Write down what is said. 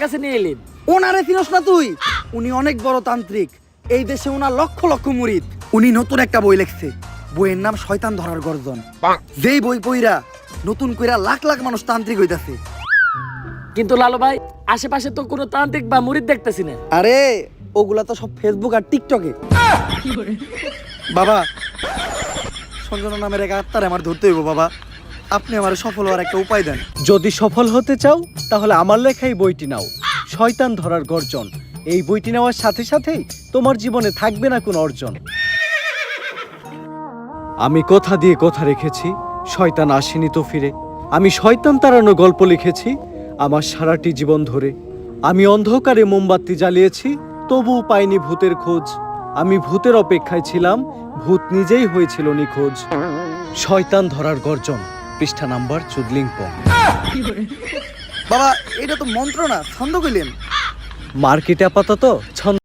কাছে নিয়ে এলেন? ওনারে চিনস না তুই? উনি অনেক বড় তান্ত্রিক, এই দেশে ওনার লক্ষ লক্ষ মুরিদ। উনি নতুন একটা বই লিখছে, বইয়ের নাম শয়তান ধরার গর্জন। যেই বই পইরা নতুন কইরা লাখ লাখ মানুষ তান্ত্রিক হইতাছে। কিন্তু লালু ভাই, আশেপাশে তো কোনো তান্ত্রিক বা মুরিদ দেখতেছি না। আরে ওগুলা তো সব ফেসবুক আর টিকটকে। বাবা, সঞ্জনা নামের এক আত্মার আমার ধরতে হইব বাবা, আপনি আমার সফল হওয়ার একটা উপায় দেন। যদি সফল হতে চাও তাহলে আমার লেখাই বইটি নাও, শয়তান ধরার গর্জন। এই বইটি নেওয়ার সাথে সাথেই তোমার জীবনে থাকবে না কোনো অর্জন। আমি কথা দিয়ে কথা রেখেছি, শয়তান আসেনি তো ফিরে। আমি শয়তান তাড়ানো গল্প লিখেছি আমার সারাটি জীবন ধরে। আমি অন্ধকারে মোমবাতি জ্বালিয়েছি, তবুও পাইনি ভূতের খোঁজ। আমি ভূতের অপেক্ষায় ছিলাম, ভূত নিজেই হয়েছিল নিখোঁজ। শয়তান ধরার গর্জন, পৃষ্ঠা নাম্বার চুদলিংপং। বাবা, এটা তো মন্ত্র না, ছন্দ কইলেন। মার্কেটে আপাতত ছন্দ